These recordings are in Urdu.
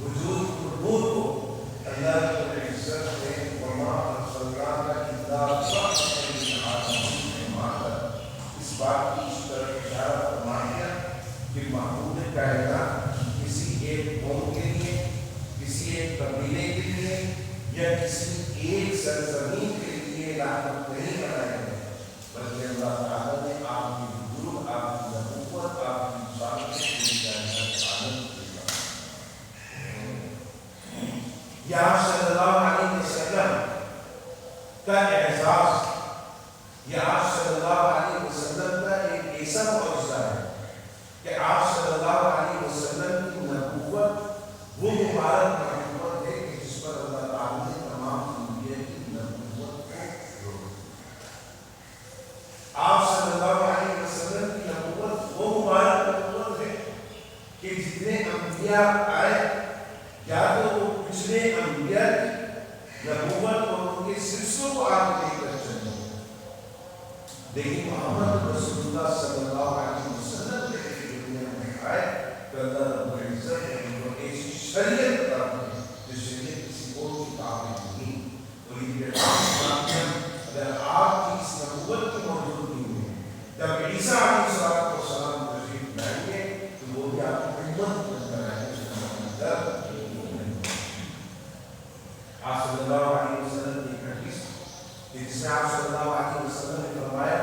وجود نور کو اللہ رب العزت نے وما ارسلناک الا تعلق نہیں بنائے گئے، بلکہ اللہ تعالیٰ نے آپ کی وجود، آپ کی نبوت، آپ کی رسالت سے پوری کائنات عالم کیا۔ یہ آپ صلی اللہ علیہ وسلم کا اعزاز، یہ آپ صلی اللہ علیہ وسلم کا ایک ایسا معجزہ ہے کہ آپ صلی اللہ علیہ وسلم کی نبوت وہ مبارک نبوت ہے کہ جس پر اللہ تعالیٰ نے تمام انبیاء کی نبوت کو جوڑا۔ آپ صلی اللہ علیہ وسلم کی نبوت وہ مبارک نبوت ہے کہ جتنے انبیاء آئے یا تو وہ پچھلے انبیاء کی نبوت اور ان کے سلسلوں کو آگے لے کر چلے، لیکن محمد رسول اللہ صلی اللہ علیہ وسلم کے دنیا میں آئے تو اللہ رب العزت نے ان کو ایسی شریعت عطا کی جس شریعت کسی اور کی تعبیر نہیں۔ تو یہ اگر آپ کی اس نبوت کی موجودگی میں جب عیسیٰ علیہ السلام تشریف لائیں گے تو وہ بھی آپ کی امت بن کر آئیں گے۔ آپ صلی اللہ علیہ وسلم کی ایک حدیث جس میں آپ صلی اللہ علیہ وسلم نے فرمایا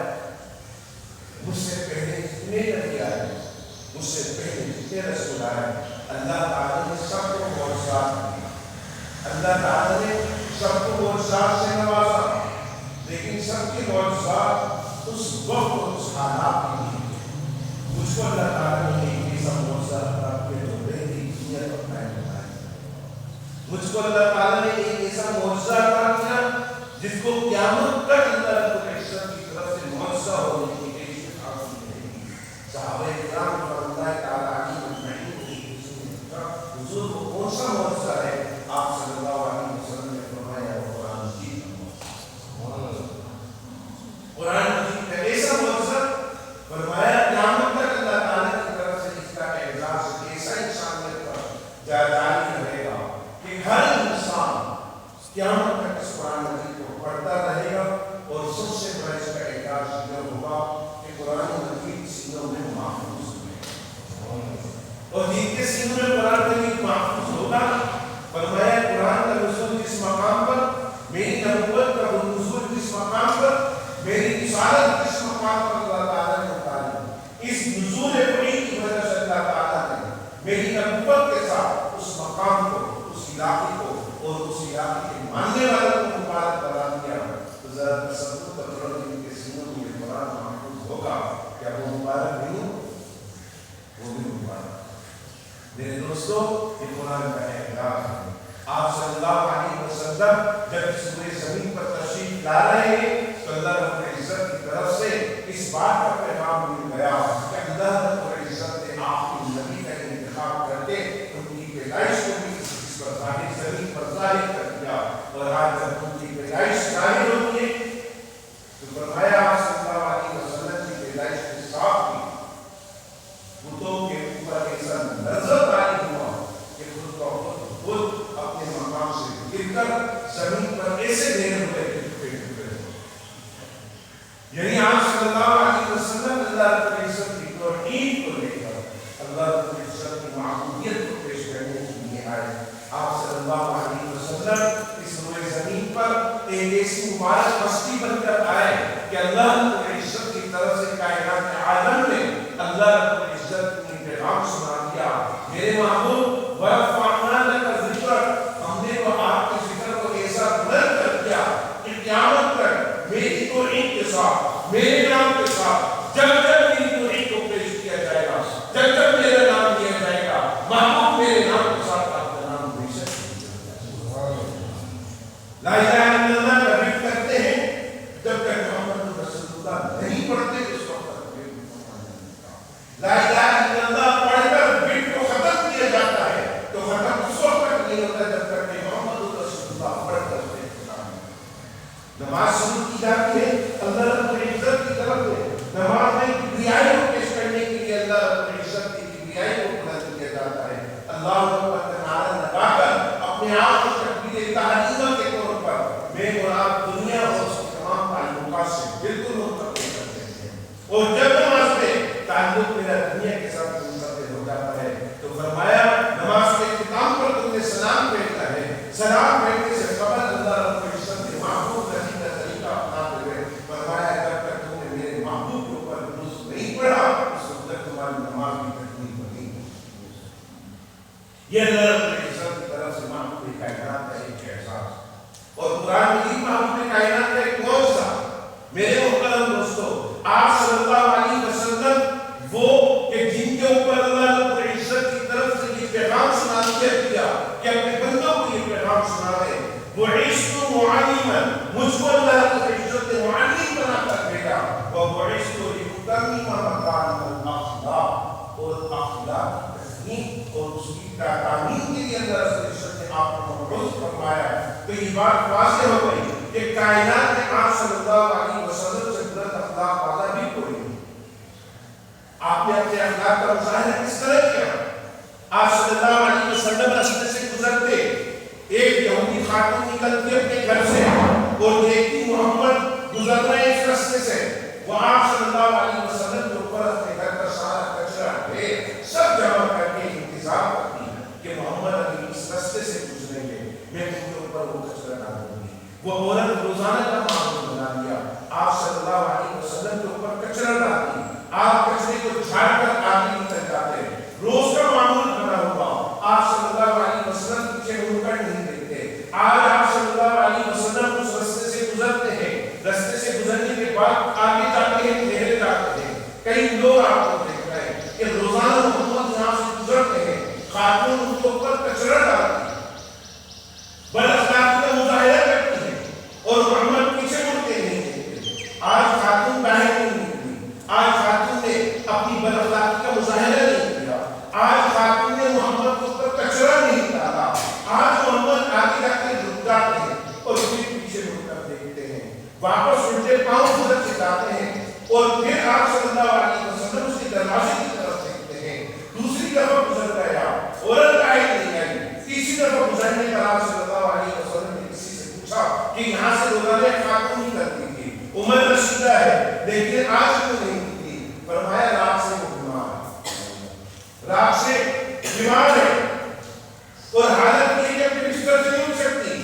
مجھ سے پہلے جتنے نبی آئے، مجھ سے پہلے جتنے رسول آئے، اللہ تعالیٰ نے سب کو معجزات دیا، اللہ تعالیٰ نے سب کو معجزات سے نوازا، لیکن سب کے معجزات اس وقت اور اس حالات کے لیے تھے۔ مجھ کو اللہ تعالیٰ نے ایک ایسا معجزہ عطا کیا جو میری دنیا پر قائم بنائے۔ مجھ کو اللہ تعالیٰ نے ایک ایسا معجزہ عطا کیا جس کو قیامت تک اللہ رب العزت کی طرف سے معجزہ ہونے کی کیفیت حاصل ملے گی۔ صحابہ کرام رضی اللہ تعالیٰ عنہم اجمعین کی حضور کو کون سا معجزہ ہے؟ آپ صلی اللہ علیہ وسلم نے فرمایا قرآن مجید کا معجزہ۔ قرآن مجید کا ایسا معجزہ فرمایا قیامت تک اللہ تعالیٰ کی طرف سے اس کا اعزاز ایسا انسانیت پر جاری رہے گا کہ ہر انسان قیامت تک اس قرآن مجید کو پڑھتا رہے گا، اور سب سے بڑا اس کا اعزاز یہ ہوگا کہ قرآن مجید سینوں میں محفوظ ہے، اور جن کے سینوں میں قرآن مجید محفوظ ہوگا، فرمایا قرآن کا نزول جس مقام پر، میری نبوت کا نزول جس مقام پر، میری رسالت جس مقام پر اللہ تعالیٰ نے اتاری، اس نزول وحی کی وجہ سے اللہ تعالیٰ نے میری نبوت کے ساتھ اس مقام کو، اس علاقے کو اور اس علاقے کے ماننے والوں کو مبارک قرار دیا۔ تو ذرا تصور کرو ان کے سینوں میں یہ قرآن محفوظ ہوگا، کیا وہ مبارک نہیں ہو؟ وہ بھی مبارک۔ میرے دوستو، یہ قرآن کا اعلان ہے۔ آپ صلی اللہ علیہ وسلم جب اس پورے زمین پر تشریف لا رہے ہیں تو اللہ رب العزت کی طرف سے اس بات کا پیغام مل گیا کہ اللہ رب العزت نے آپ کی نبی کا انتخاب کر کے ان کی پیدائش کو بھی اس پر ظاہر زمین پر ظاہر کر دیا، اور آج جب ان کی پیدائش ظاہر ہوتی ہے تو فرمایا آپ صلی اللہ علیہ وسلم کی پیدائش کے ساتھ بھی بتوں کے اوپر ایسا لرزہ طاری ہوا کہ خود کا خود اپنے مقام سے گر کر زمین پر ایسے ڈھیر ہوئے کہ ٹوٹے ٹوٹے۔ یعنی آپ صلی اللہ علیہ وسلم اللہ رب العزت کی توحید کو لے کر اللہ رب العزت کی معبودیت کو پیش کرنے کے لیے آئے۔ آپ صلی اللہ علیہ وسلم اس روئے زمین پر ایک ایسی مبارک ہستی بن کر آئے کہ اللہ رب العزت کی طرف سے کائنات عالم میں اللہ رب العزت نے پیغام سنا دیا، میرے محبوب وَرَفَعْنَا لَكَ ذِكْرَكَ، ہم نے تو آپ کے ذکر کو ایسا بلند کر دیا کہ قیامت تک میری توحید کے ساتھ، میرے نام کے ساتھ جب جب میری توحید کو پیش کیا جائے گا، جب جب میرا نام لیا جائے گا، محبوب میرے نام کے ساتھ آپ کا نام بے شک لا الہ الا اللہ کا ذکر کرتے ہیں، جب تک محمد رسول اللہ نہیں پڑھتے اس وقت تک لا الہ الا اللہ پڑھ کر بیٹ کو ختم کیا جاتا ہے تو ختم اس وقت تک نہیں ہوتا جب تک کہ محمد رسول اللہ پڑھ کر نماز شروع کی جاتی ہے اللہ رب العزت کی طرف سے، نماز میں کبریائی کو پیش کرنے کے لیے اللہ رب العزت کی کبریائی کو بلند کیا جاتا ہے، اللہ اکبر کا نعرہ لگا کر اپنے آپ کو تکبیر تحریمہ کے طور پر میں اور آپ دنیا اور اس کے تمام تعلقات سے بالکل منتقل کرتے ہیں، اور جب نماز میں تعلق میرا دنیا کے ساتھ منتقل ہو جاتا ہے تو فرمایا نماز کے اختتام پر تم نے سلام بھیجنا ہے، سلام بھیجنے سے قبل اللہ رب العزت نے محبوب نبی کا طریقہ اپنا کائنات میں آپ صلی اللہ علیہ وسلم سے بلند اخلاق والا بھی کوئی نہیں. آپ نے اپنے اخلاق کا مظاہرہ کس طرح کیا؟ آپ صلی اللہ علیہ وسلم راستے سے گزرتے، ایک یہودی خاتون نکلتی اپنے گھر سے اور دیکھتی محمد گزر رہے ہیں اس راستے سے، وہ آپ صلی اللہ علیہ وسلم کے اوپر اپنے گھر کا سارا کچرا ڈھیر سب جمع کر کے انتظار کرتی کہ محمد ابھی اس راستے سے گزریں گے، میں ان کے اوپر وہ کچرا ڈالوں گی. وہ عورت روزانہ کا معمول بنا لیا. آپ صلی اللہ علیہ وسلم کے اوپر کچرا ڈالتی، آپ کچرے کو جھاڑ کر آگے نکل جاتے. روز کا معمول بنا ہوا. آپ صلی اللہ علیہ وسلم پیچھے مڑ کر نہیں دیکھتے. آج آپ صلی اللہ علیہ وسلم اس راستے سے گزرتے ہیں، راستے سے گزرنے کے بعد آگے جاتے ہیں، ٹھہرے جاتے ہیں. کئی لوگ آپ کو دیکھ رہے ہیں کہ روزانہ محمد یہاں سے گزرتے ہیں، خاتون ان کے اوپر کچرا ڈالتی، بد اخلاقی کا مظاہرہ کرتی ہے اور محمد پیچھے مڑ کے نہیں دیکھتے. آج خاتون باہر نہیں نکلی، آج خاتون نے اپنی بد اخلاقی کا مظاہرہ نہیں کیا، آج خاتون نے محمد کے اوپر کچرا نہیں ڈالا. آج محمد آگے جا کے رک جاتے ہیں اور پھر پیچھے مڑ کر دیکھتے ہیں، واپس الٹے پاؤں گزر کے جاتے ہیں اور پھر آپ صلی اللہ علیہ وسلم اس کے دروازے کی طرف دیکھتے ہیں. دوسری دفعہ گزر گیا، عورت آئی نہیں آئی. تیسری دفعہ گزرنے پر آپ صلی اللہ علیہ وسلم نے کسی سے پوچھا کہ یہاں سے روزانہ خاتون ہی کرتی تھی، عمر رسیدہ ہے لیکن آج کیوں نہیں کی؟ فرمایا رات سے وہ بیمار ہے، رات سے بیمار ہے اور حالت یہ کہ اپنے بستر سے نہیں اٹھ سکتی.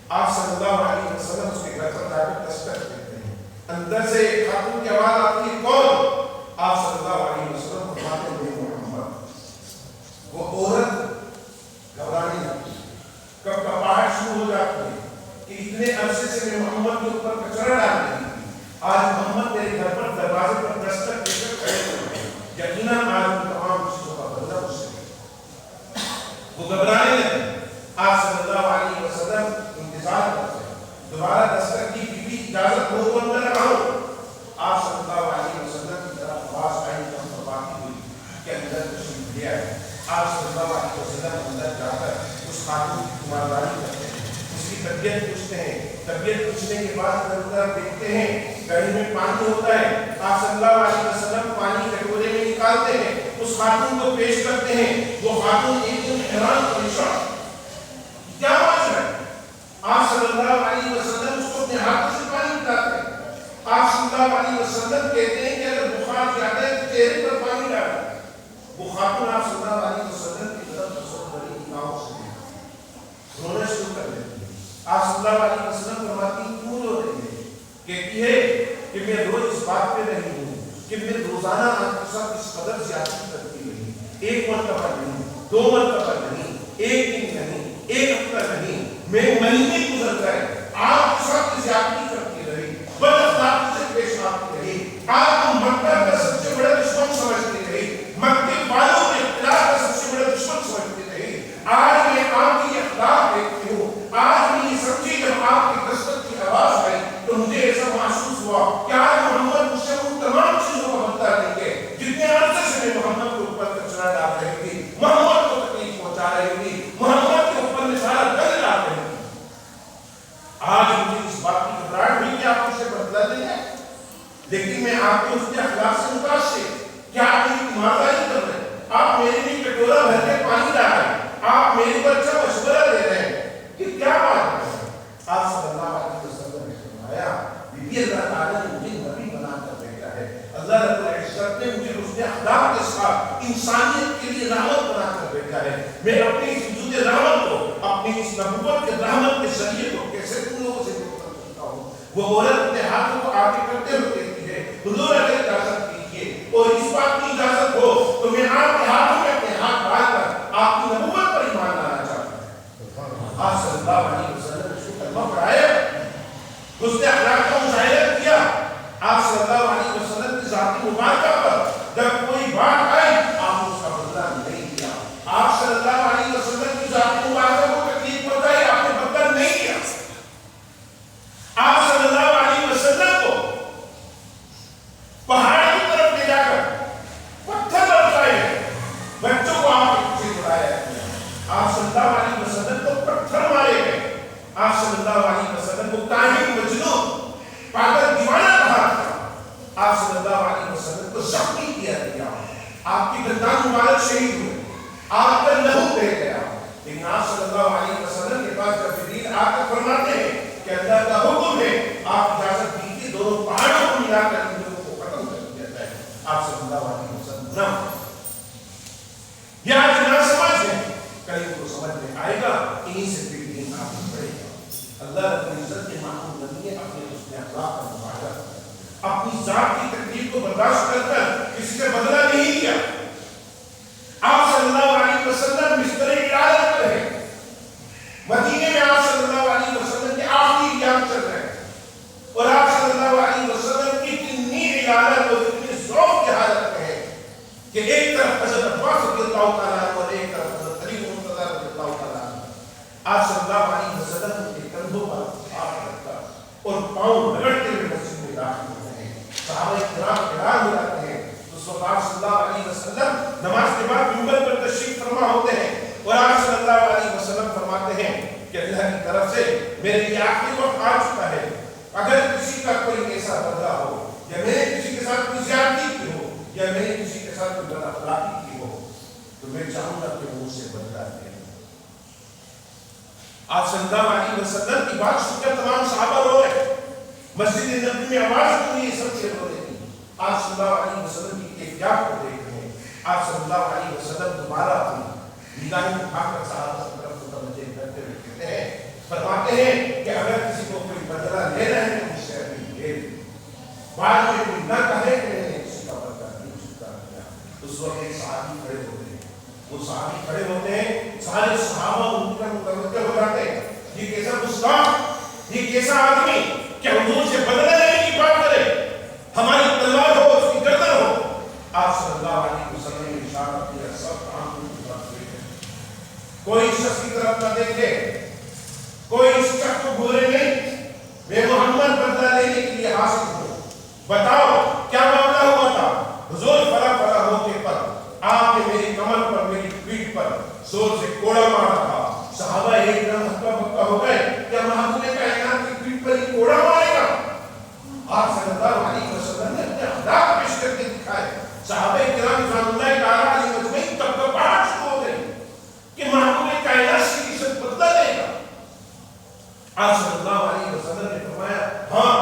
آپ صلی اللہ علیہ وسلم اس کے گھر پر جا کر دستک دیتے ہیں. اندر سے ایک خاتون کی آواز آتی ہے، کون؟ آپ صلی اللہ علیہ وسلم فرماتے ہیں محمد. وہ عورت گھبرانے لگتی ہے، کب کپاہٹ شروع ہو جاتی ہے کہ اتنے عرصے سے میں محمد کے اوپر کچرا ڈال رہی تھی، آج محمد میرے گھر پر دروازے پر دستک دے کر کھڑے ہوئے ہیں، یقیناً آج ان تمام چیزوں کا بدلہ مجھ سے ہے. وہ گھبرانے لگے. آپ صلی اللہ علیہ وسلم انتظار کرتے ہیں، دوبارہ دستک کی بیوی اجازت ہو تو اندر آؤ. آپ صلی اللہ علیہ وسلم کی طرف آواز آئی تو ہم باقی ہوئی کہ اندر تشریف لے آئے. آپ صلی اللہ علیہ وسلم اندر جا کر اس خاتون کی خبرداری کرتے ہیں، اس کی طبیعت پوچھتے ہیں. طبیعت پوچھنے کے بعد اندر دیکھتے ہیں گھڑی میں پانی ہوتا ہے. آپ صلی اللہ علیہ وسلم پانی کٹورے میں نکالتے ہیں، اس خاتون کو پیش کرتے ہیں. وہ خاتون ایک دم حیران پریشان، کیا بات ہے؟ آپ صلی اللہ علیہ وسلم اس کو اپنے ہاتھوں سے پانی پلاتے ہیں. آپ صلی اللہ علیہ وسلم کہتے ہیں کہ اگر بخار زیادہ ہے تو چہرے پر پانی ڈالیں. وہ خاتون آپ صلی اللہ علیہ وسلم کی طرف تصور بڑی نگاہوں سے رونا شروع کر دیتی ہے. آپ صلی اللہ علیہ وسلم فرماتی ہیں کیوں رو رہی ہے؟ کہتی ہے کہ میں روز اس بات پہ رہی ہوں کہ میں روزانہ آپ کے ساتھ اس قدر زیادتی کرتی رہی، ایک مرتبہ نہیں، دو مرتبہ نہیں، ایک دن نہیں، ایک ہفتہ نہیں، میں مہینے گزر گئے آپ کے ساتھ زیادتی کرتی رہی، بد اخلاقی سے پیش آتی رہی. آپ کو مکہ کا سب سے بڑا دشمن سمجھتی رہی، مکے والوں کے اختلاف کا سب سے بڑا دشمن سمجھتی رہی. آج میں آپ کی اخلاق دیکھتی ہوں، آج میں یہ سمجھی جب آپ کی دستک کی آواز آئی تو مجھے ایسا محسوس ہوا کہ آج محمد مجھ سے ان تمام چیزوں کا بدلہ لیں گے جتنے عرصے سے میں محمد کے اوپر کچرا ڈال رہی تھی، محمد کو تکلیف پہنچا رہی تھی، محمد کے اوپر میں سارا گند ڈال رہی تھی. آج مجھے اس بات کی گھبراہٹ ہوئی کہ آپ مجھ سے بدلہ دیں گے، لیکن میں آپ کے اس کے اخلاق سے متاثر. کیا آپ میری تیمارداری کر رہے ہیں؟ آپ میرے لیے کٹورا بھر کے پانی لا رہے ہیں، آپ میرے کو اچھا مشورہ دے رہے ہیں، یہ کیا بات ہے؟ آپ صلی اللہ علیہ وسلم نے فرمایا بیبی اللہ تعالیٰ نے مجھے نبی بنا کر بھیجا ہے، اللہ رب العزت نے مجھے اس کے اخلاق کے ساتھ انسانیت کے لیے رحمت بنا کر بھیجا ہے. میں اپنی اس وجود رحمت کو، اپنی اس نبوت کے رحمت کے ذریعے کو کیسے تم لوگوں سے کر سکتا ہوں؟ وہ عورت اپنے ہاتھوں کو آگے کرتے ہوئے کہتی ہے حضور اگر اجازت دیجیے اور اس بات کی اجازت ہو تو میں آپ کے ہاتھوں میں اپنے ہاتھ ڈال کر آپ کی نبوت پر ایمان لانا چاہتا ہوں. آپ صلی اللہ علیہ وسلم نے اس کو کلمہ پڑھایا، اس نے اخلاق کا مظاہرہ کیا. آپ صلی اللہ علیہ وسلم کی ذاتی مبارکہ پر جب کوئی بات آئی آپ نے اس کا بدلہ نہیں دیا. آپ صلی اللہ علیہ وسلم کی ذاتی مبارکہ کو تکلیف پہنچائی، آپ نے بدلہ نہیں دیا. آپ صلی اللہ علیہ وسلم کو پہاڑ ذات کا مظاہرہ کیا، اپنی ذات کی تکلیف کو برداشت کر کر کسی سے بدلہ نہیں لیا۔ آپ صلی اللہ علیہ وسلم بستر عیادت پر ہیں، مدینے میں آپ صلی اللہ علیہ وسلم کے آخری ایام چل رہے ہیں، اور آپ صلی اللہ علیہ وسلم کی اتنی عیادت اور اتنی ذوق کی حالت میں ہے کہ ایک طرف حضرت عباس رضی اللہ تعالیٰ عنہ اور ایک طرف حضرت علی مرتضیٰ رضی اللہ تعالیٰ عنہ، آپ صلی اللہ علیہ وسلم کے کندھوں پر ہاتھ رکھ کر اور پاؤں رگڑتے ہوئے مسجد میں داخل ہوتے ہیں۔ صحابہ کرام حیران ہو جاتے ہیں۔ اس وقت آپ صلی اللہ علیہ وسلم نماز کے بعد منبر پر تشریف فرما ہوتے ہیں، اور آپ صلی اللہ علیہ وسلم فرماتے ہیں کہ اللہ کی طرف سے میرے لیے آخری وقت آ چکا ہے، اگر کسی کا کوئی ایسا بدلہ ہو، یا میں نے کسی کے ساتھ کوئی زیادتی کی ہو، یا میں نے کسی کے ساتھ کوئی بد اخلاقی کی ہو، تو میں چاہوں گا کہ وہ مجھ سے بدلہ لے۔ آپ صلی اللہ علیہ وسلم کی بات سن کر تمام صحابہ رو رہے، مسجد نبوی میں آواز سن رہی، سب سے رو رہے تھے۔ آپ صلی اللہ علیہ وسلم کی کیفیات کو دیکھ رہے ہیں۔ آپ صلی اللہ علیہ وسلم دوبارہ اپنی نگاہیں اٹھا کر صحابہ کی طرف متوجہ کرتے ہوئے کہتے ہیں، فرماتے ہیں کہ اگر کسی کو کوئی بدلہ لینا ہے تو مجھ سے ابھی لے لیں، بعد میں کوئی نہ کہے کہ میں نے کسی کا بدلہ نہیں چکتا کیا۔ اس وقت ایک صحابی کھڑے ہوتے ہیں، وہ صحابی کھڑے ہوتے ہیں، سارے صحابہ ان پر متوجہ ہو جاتے ہیں، یہ کیسا گستاخ، یہ کیسا آدمی کہ حضور سے بدلہ لینے کی بات کرے، ہماری تلوار ہو اس کی گردن ہو۔ آپ صلی اللہ علیہ وسلم نے اشارہ کیا، سب آنکھوں کی طرف دیکھیں، کوئی شخص کی طرف نہ دیکھے، کوئی اس شخص کو بولے نہیں، میں محمد بدلہ لینے کے لیے حاضر ہوں، بتاؤ کیا معاملہ ہوا تھا؟ حضور فلا فلا موقع پر آپ نے میری کمر پر، میری پیٹھ پر زور سے کوڑا مارا تھا۔ صحابہ ایک دم ہکا بکا ہو گئے، کیا محمود کائنات کی پیٹھ پر ہی کوڑا مارے گا؟ آپ صلی اللہ علیہ وسلم نے اپنے اخلاق پیش کر کے دکھائے۔ صحابہ کرام رضوان اللہ تعالیٰ علیہ مجمعین تب گھبراہٹ شروع ہو گئی کہ محمود کائنات سے عزت بدلہ لے گا۔ آپ صلی اللہ علیہ وسلم نے فرمایا، ہاں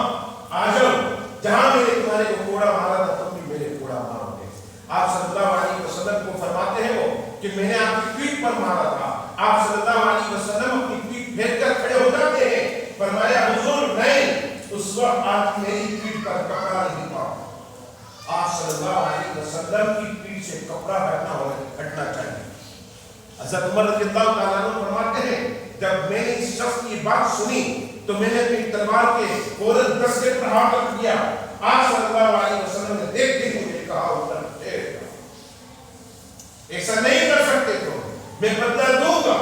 آ جاؤ، جہاں میں نے تمہارے کو کوڑا مارا تھا تم بھی میرے کوڑا مارو گے۔ آپ صلی اللہ علیہ وسلم کو فرماتے ہیں وہ کہ میں نے آپ کی پیٹھ پر مارا تھا۔ آپ صلی اللہ علیہ وسلم اپنی پیٹھ پھیر کر کھڑے ہو جاتے ہیں، فرمایا حضور نہیں، اس وقت آپ میری پیٹھ پر کپڑا نہیں تھا۔ آپ صلی اللہ علیہ وسلم کی پیٹھ سے کپڑا ہٹنا چاہیے۔ حضرت عمر رضی اللہ تعالیٰ عنہ فرماتے ہیں، جب میں نے اس شخص کی بات سنی تو میں نے اپنی تلوار کے فوراً دستے پر ہاتھ رکھ دیا۔ آپ صلی اللہ علیہ وسلم نے دیکھتے ہی مجھے کہا، ایسا نہیں کر سکتے تو میں بدلہ دوں گا۔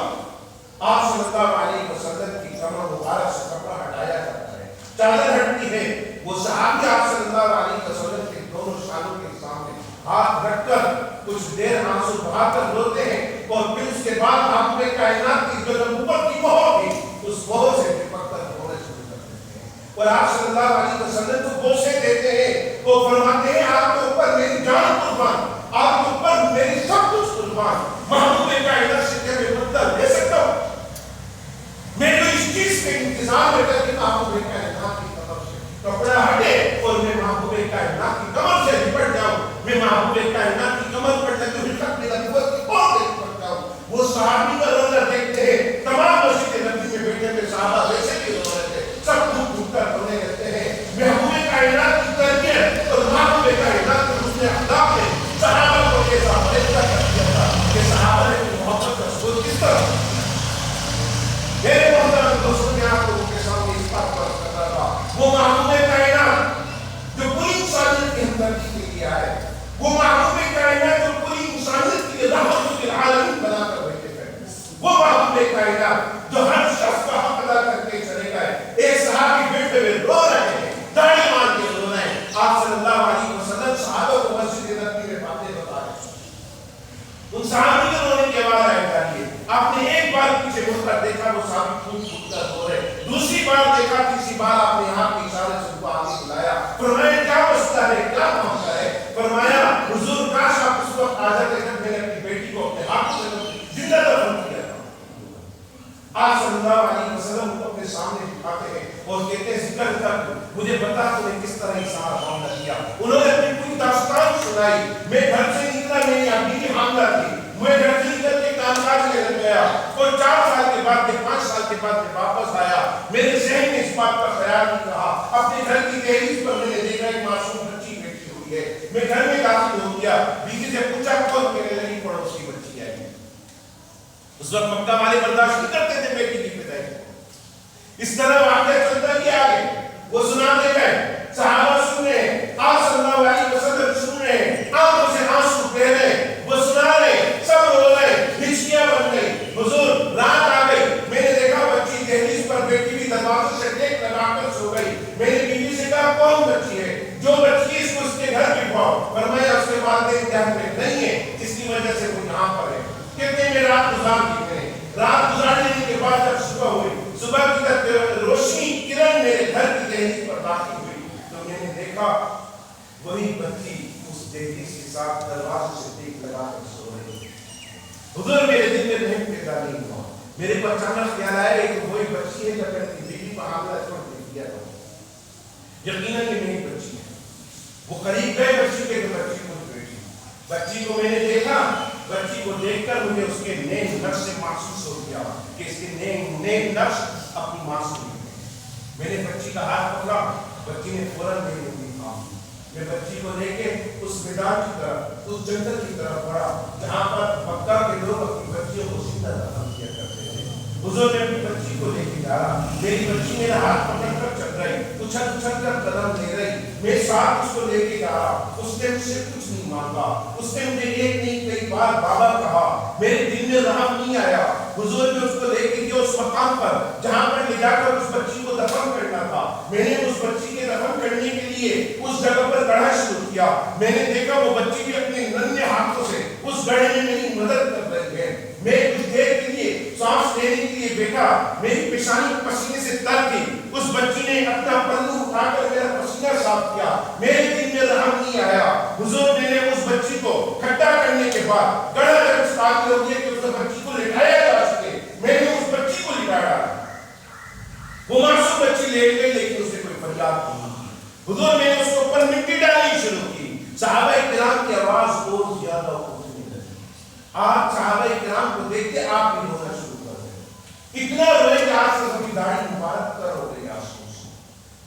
آپ صلی اللہ علیہ وسلم کی کمر مبارک سے کپڑا ہٹایا جاتا ہے، چادر ہٹتی ہے، وہ صحابی آپ صلی اللہ علیہ وسلم کے دونوں شانوں کے سامنے ہاتھ رکھ کر کچھ دیر آنسو بہا کر روتے ہیں، اور پھر اس کے بعد آپ نے کائنات کی جو نبوت کی مہر تھی اس مہر سے لپٹ کر رونے شروع کر دیتے ہیں، اور آپ صلی اللہ علیہ وسلم کو بوسے دیتے ہیں۔ وہ فرماتے ہیں، آپ کے اوپر میری جان قربان، آپ کے اوپر میری سب کچھ قربان، محبوب کائنات سے کیا میں بدلہ لے سکتا ہوں؟ میں تو اس چیز کے انتظار میں تھا کہ محبوب کائنات کی کمر سے کپڑا ہٹے اور میں محبوب کائنات کی کمر سے لپٹ جاؤں، میں محبوب کائنات کی کمر پر لگے ہوئے خط میں نبوت کی اور لپٹ جاؤں۔ وہ صحابی کا رونا دیکھتے ہیں، تمام مسجد نبوی میں بیٹھے ہوئے صحابہ ویسے بھی رو رہے تھے، سب ٹوٹ ٹوٹ کر رونے لگتے ہیں۔ محبوب کائنات کی تربیت اور محبوب کائنات کے حسن اخلاق نے صحابہ کو ایسا فریضہ کر دیا تھا کہ صحابہ نے محبت کا ثبوت کس طرح دیا۔ میرے محترم دوستوں، میں آپ لوگوں کے سامنے اس بات پر کر رہا تھا، وہ محبوب کائنات جو پوری انسانیت کی ہمدردی کے لیے آئے، وہ محبوب کائنات جو پوری انسانیت کے لیے رحمت للعالمین بنا کر بیٹھے تھے، وہ محبوب کائنات جو ہر شخص کا حق ادا کر کے چلے گئے۔ ایک صحابی بیٹھے ہوئے رو رہے ہیں، داڑھی مار کے رو رہے ہیں، آپ صلی اللہ علیہ وسلم صحابہ کو مسجد نبوی میں باتیں بتا رہے ہیں۔ ان صحابی کے رونے کی آواز آئی جا رہی ہے۔ آپ نے ایک بار پیچھے مڑ کر دیکھا، وہ صحابی پھوٹ پھوٹ کر رو رہے، دوسری بار دیکھا، تیسری بار آپ نے یہاں کے اشارے سے ان کو آگے بلایا، فرمایا کیا مسئلہ ہے، کیا معاملہ ہے؟ فرمایا حضور کاش آپ اس وقت آ جاتے جب میں نے اپنی بیٹی کو اپنے ہاتھ سے زندہ دفن کیا تھا۔ آپ صلی اللہ علیہ وسلم کو اپنے سامنے بٹھاتے ہیں اور کہتے ہیں، ذکر کر مجھے بتا تو نے کس طرح یہ سارا معاملہ کیا۔ انہوں نے اپنی پوری داستان سنائی، میں گھر سے نکلا، میری امی کی حاملہ تھی، میں گھر سے نکل کے کام کاج میں لگ گیا، اور 4 سال کے بعد 5 سال کے بعد میں واپس آیا، میرے ذہن میں اس بات کا خیال نہیں رہا. اپنے گھر کی دہلیز پر میں نے دیکھا ایک معصوم بچی بیٹھی ہوئی ہے. میں گھر میں داخل ہو گیا, بیوی سے پوچھا کون؟ کہنے لگی پڑوس کی بچی آئی. اس وقت مکہ والے برداشت نہیں کرتے تھے بیٹی کی پیدائش کو. اس طرح واقعہ چلتا گیا آگے. وہ سناتے گئے, صحابہ سن رہے ہیں, آپ صلی اللہ علیہ وسلم سن رہے ہیں, آنکھوں سے آنسو بہ رہے ہیں, وہ سنا رہے, سب رو رہے, ہچکیاں بن گئی. حضور رات آ گئی, میں نے دیکھا بچی دہلیز پر بیٹھی ہوئی دروازے سے ٹیک لگا کر سو گئی. میں نے بیوی سے کہا کون بچی ہے؟ جو بچی اس کو اس کے گھر بٹھاؤ. فرمایا اس کے والدین دھیان میں نہیں ہے, جس کی وجہ سے وہ یہاں پر ہے. کتنے میں رات گزار دی گئے. رات گزارنے کے بعد جب صبح ہوئی, صبح کی طرف روشنی کرن میرے گھر کی دہلیز پر داخل ہوئی تو میں نے دیکھا وہی بچی اس دہلیز کے ساتھ دروازے سے ٹیک لگا کر سو رہی. حضور میرے دل میں رحم پیدا نہیں ہوا. میرے کو اچانک خیال آیا کہ وہی بچی ہے جب اپنی بیوی کو حاملہ چھوڑ دیا تھا. یقیناً یہ میری بچی ہے. وہ قریب گئے بچی کے, تو بچی کو بیٹھی. بچی کو میں نے دیکھا, بچی کو دیکھ کر مجھے اس کے نیک نقش سے محسوس ہو گیا کہ اس کے نیک نقش اپنی ماں سے ملے. میں نے بچی کا ہاتھ پکڑا, بچی نے فوراً میری انگلی تھام. میں بچی کو لے کے اس میدان کی طرف, اس جنگل کی طرف بڑھا جہاں پر مکہ کے لوگ اپنی بچیوں کو زندہ دفن کیا کرتے تھے. حضور نے اپنی بچی کو لے کے جا رہا. میری بچی میرا ہاتھ پکڑ کر چل رہی, اچھل اچھل کر قدم لے رہی. میں ساتھ اس کو لے کے جا رہا. اس نے مجھ سے کچھ نہیں مانگا. اس نے مجھے ایک نہیں کئی بار بابا کہا. میرے دل میں رحم نہیں آیا. حضور نے اس کو لے کے گیا اس مقام پر جہاں پر لے جا کر اس بچی کو دفن کرنا تھا. میں نے اس بچی کے دفن کرنے کے لیے اس جگہ پر گڑھا شروع کیا. میں نے دیکھا وہ بچی بھی اپنے ننھے ہاتھوں سے اس گڑھے میں میری مدد کر رہی ہے. میں کچھ دیر کے لیے سانس لینے کے لیے بیٹھا. میری پیشانی پسینے سے تر گئی. اس بچی نے اپنا پلو اٹھا کر میرا پسینہ صاف کیا. میرے دل میں رحم نہیں آیا. حضور نے اس بچی کو کھٹا کرنے کے بعد گڑھا جب اس قابل ہو گیا کہ اس بچی کو لٹایا جا سکے, میں نے اس بچی کو لٹایا. وہ معصوم بچی لیٹ گئی لیکن اسے کوئی فریاد نہیں کی. حضور نے اس کے اوپر مٹی ڈالنی شروع کی. صحابہ کرام کی آواز اور زیادہ اٹھنے لگی. آج صحابہ کرام کو دیکھتے آپ بھی رونا شروع کر گئے. اتنا روئے کہ آج سے اپنی داڑھی مبارک کر ہو گئی آنسو سے.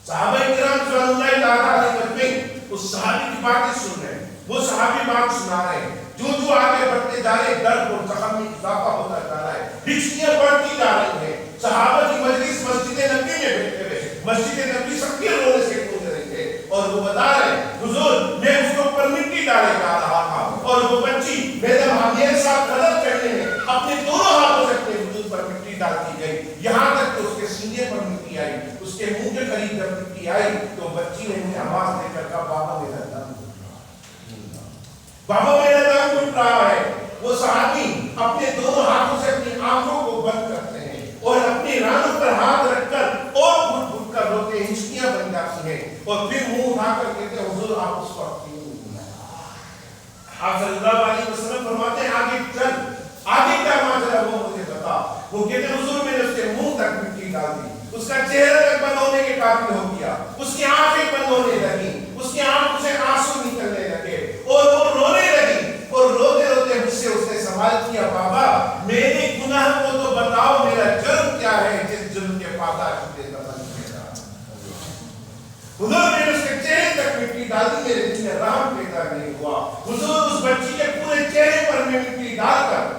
صحابہ کرام صلی اللہ علیہ وسلم اس صحابی کی باتیں سن رہے ہیں. وہ صحابی بات سنا رہے ہیں. جو آگے بڑھتے جا رہے, درد اور زخم میں اضافہ ہوتا جا رہا ہے. ہچکیاں بڑھتی جا رہی ہیں. صحابہ کی مجلس مسجد نبی میں بیٹھے ہوئے, مسجد نبی سب کے رونے سے گونج رہے تھے. اور وہ بتا رہے ہیں حضور میں اس کے اوپر مٹی ڈالے جا رہا تھا اور وہ بچی میرے ساتھ غلط کرنے میں اپنے دونوں ہاتھوں سے اپنے وجود پر مٹی ڈالتی گئی, یہاں تک کہ اس کے سینے پر مٹی آئی. اس کے منہ کے قریب جب مٹی آئی تو بچی نے مجھے آواز دے کر کہا بابا میرا دم گھٹ رہا ہے, بابا میرا دم گھٹ رہا ہے. وہ صحابی اپنے دونوں ہاتھوں سے اپنی آنکھوں کو بند کرتے ہیں اور اپنی رانوں پر ہاتھ رکھ کر اور گھٹ گھٹ کر روتے ہیں. ہچکیاں بن جاتی ہیں اور پھر منہ اٹھا کر کہتے ہیں حضور آپ اس وقت کیوں نہیں بلایا. آپ صلی اللہ علیہ وسلم فرماتے ہیں آگے چل, آگے کیا ماجرا وہ مجھے بتا. وہ کہتے ہیں حضور میں نے اس کے منہ تک مٹی ڈال دی, اس کا چہرہ تک بند ہونے کے قابل ہو گیا, اس کی آنکھیں بند ہونے لگی, اس کی آنکھوں سے آنسو نکلنے لگے اور وہ رونے لگی. اور روتے روتے مجھ سے اس نے سوال کیا بابا میرے گناہ کو تو بتاؤ, میرا جرم کیا ہے جس جرم کے پاداش مجھے دفن کیا. حضور نے اس کے چہرے تک مٹی ڈال دی, میرے دل میں رحم پیدا نہیں ہوا. حضور اس بچی کے پورے چہرے پر میں مٹی ڈال کر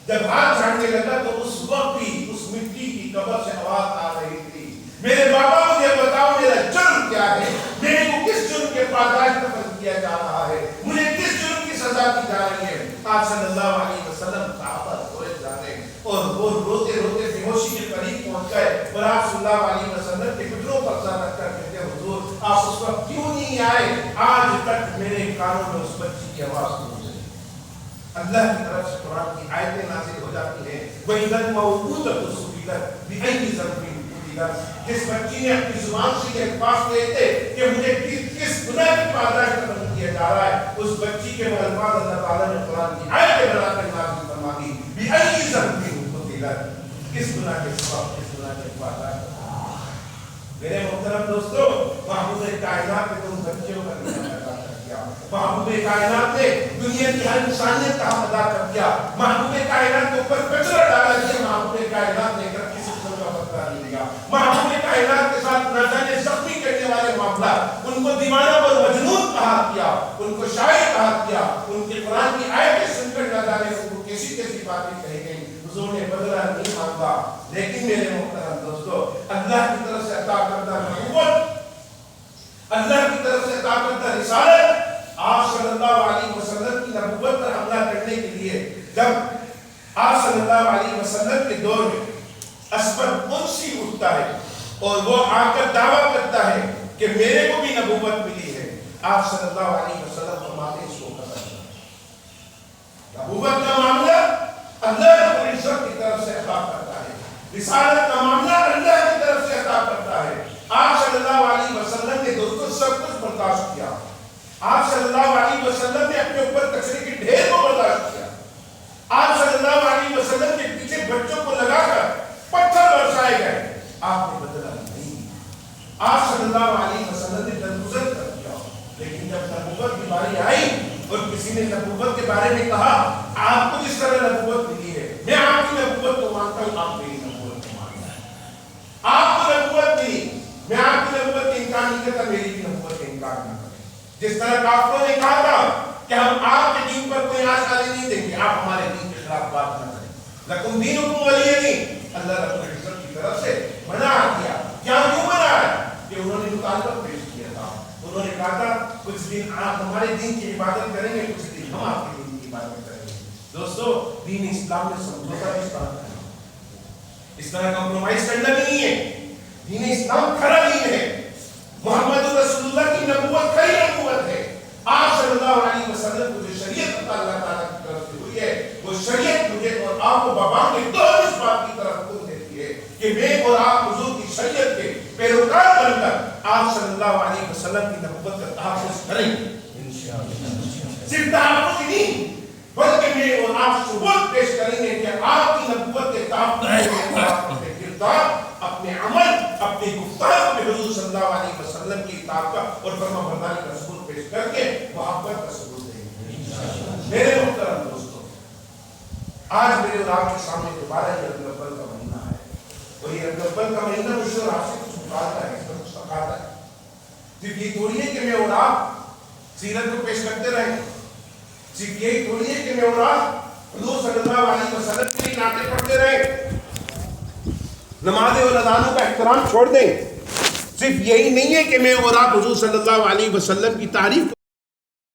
جب ہاتھ جھاڑنے لگا تو اس وقت بھی اس مٹی کی قبر سے آواز آ رہی تھی میرے بابا مجھے بتاؤ میرا جرم کیا ہے, میرے کو کس جرم کے پاداش دفن کیا جا رہا ہے, مجھے کس جرم کی سزا دی جا رہی ہے. آپ صلی اللہ علیہ وسلم صحابہ روئے جا رہے ہیں اور وہ روتے روتے بے ہوشی کے قریب پہنچ گئے اور آپ صلی اللہ علیہ وسلم کے گھٹنوں پر سر رکھ کر کہتے ہیں حضور آپ اس وقت کیوں نہیں آئے, آج تک میرے کانوں میں اس بچی کی آواز پہنچ رہی. اللہ کی طرف سے قرآن کی آیتیں نازل ہو جاتی ہیں. وَإِذَا الْمَوْءُودَةُ سُئِلَتْ بِأَيِّ ذَنبٍ قُتِلَتْ. جس بچی نے اپنی زبان سے یہ الفاظ کہے تھے کہ مجھے کس گناہ کی پاداش دفن کیا جا رہا ہے, اس بچی کے الفاظ اللہ تعالیٰ نے قرآن کی آیتیں بنا کر نازل فرما دی. بِأَيِّ ذَنبٍ قُتِلَتْ, کس گناہ کے سبب, کس گناہ کے پاداش. میرے محترم دوستو, محبوب کائنات نے تم بچیوں کا نام ادا کر دیا. محبوب کائنات نے دنیا کی ہر انسانیت کا ادا کر دیا. محبوب کائنات کے اوپر کچرا ڈالا دیا. محبوب کائنات نے کسی قسم کا بدلہ نہیں دیا. محبوب کائنات کے ساتھ ان کو دیوانہ اور مجنون کہا کیا، ان کو شاعر کہا کیا، ان کے قرآن کی آیتیں سن کر نہ جانے ان کو کیسی کیسی باتیں کہی گئی۔ حضور نے بدلہ نہیں مانگا، لیکن میرے محترم دوستو، اللہ کی طرف سے عطا کردہ نبوت، اللہ کی طرف سے عطا کردہ رسالت، آپ صلی اللہ علیہ وسلم کی نبوت پر حملہ کرنے کے لیے جب آپ صلی اللہ علیہ وسلم کے دور میں اسود انسی اٹھتا ہے اور وہ آ کر دعویٰ کرتا ہے کہ میرے کو بھی نبوت ملی ہے، آپ صلی اللہ علیہ وسلم فرماتے ہیں اس کو قتل کرو۔ نبوت کا معاملہ اللہ رب العزت کی طرف سے عطا کرتا ہے، رسالت کا معاملہ اللہ کی طرف سے عطا کرتا ہے۔ آپ صلی اللہ علیہ وسلم نے دوستوں سب کچھ برداشت کیا، آپ صلی اللہ علیہ وسلم نے اپنے اوپر کچرے کے ڈھیر کو برداشت کیا، آپ صلی اللہ علیہ وسلم کے پیچھے بچوں کو لگا کر پتھر برسائے گئے، آپ نے بدلا نہیں، آپ صلی اللہ علیہ وسلم نے درگزر کر دیا۔ لیکن جب نبوت کی باری آئی اور کسی نے نبوت کے بارے میں کہا آپ کو جس طرح نبوت ملی ہے، میں آپ کی نبوت کو مانتا ہوں، آپ میری نبوت کو مانتا ہے، آپ کو نبوت ملی، میں آپ کی نبوت کا انکار نہیں کرتا، میری بھی نبوت کا انکار نہ کریں۔ جس طرح کافروں نے کہا تھا کہ ہم آپ کے دین پر کوئی آج آنے نہیں دیں گے، آپ ہمارے دین کے خلاف بات نہ کریں، لکم دینکم ولی دین، اللہ رب العزت کی طرف سے منع کیا۔ کیا کیوں منع ہے؟ کہ انہوں نے مطالبہ پیش کیا تھا، انہوں نے کہا تھا کچھ دن آپ ہمارے دین کی عبادت کریں گے، کچھ دن ہم آپ کے دین کی عبادت کریں گے۔ دوستو، دین اسلام میں سمجھوتا بھی اس طرح کرنا، اس طرح کمپرومائز کرنا بھی نہیں ہے۔ دین اسلام کھڑا دین ہے، محمد رسول اللہ کی نبوت کھڑی نبوت ہے۔ آپ صلی اللہ علیہ وسلم کو جو شریعت عطا اللہ تعالیٰ کی طرف سے ہوئی ہے، وہ شریعت مجھے اور آپ کو بابا کے دور اس بات کی طرف کو دیتی ہے کہ میں اور آپ حضور کی شریعت کے پیروکار بن کر آپ صلی اللہ علیہ وسلم کی نبوت کا تحفظ کریں گے انشاءاللہ۔ صرف تحفظ ہی نہیں بلکہ میں اور آپ ثبوت پیش کریں گے کہ آپ کی نبوت کے تحفظ میں آپ اپنے کردار، اپنے عمل، اپنی گفتار میں حضور صلی اللہ علیہ وسلم کی اطاعت کا اور فرما برداری کا ثبوت پیش کر کے محبت کا ثبوت دیں گے۔ میرے محترم دوستو، آج میرے اور آپ کے سامنے دوبارہ یہ ربیع الاول کا مہینہ ہے، اور یہ ربیع الاول کا مہینہ مجھ سے اور آپ سے کچھ مطالبہ ہے، اس پر کچھ تقاضا ہے۔ صرف یہ تھوڑی ہے کہ میں اور آپ سیرت کو پیش کرتے رہیں، صرف یہی تھوڑی ہے کہ میں اور آپ حضور صلی اللہ علیہ وسلم کے لیے نعتیں پڑھتے رہیں، نمازیں اور اذانوں کا احترام چھوڑ دیں۔ صرف یہی نہیں ہے کہ میں اور آپ حضور صلی اللہ علیہ وسلم کی تعریف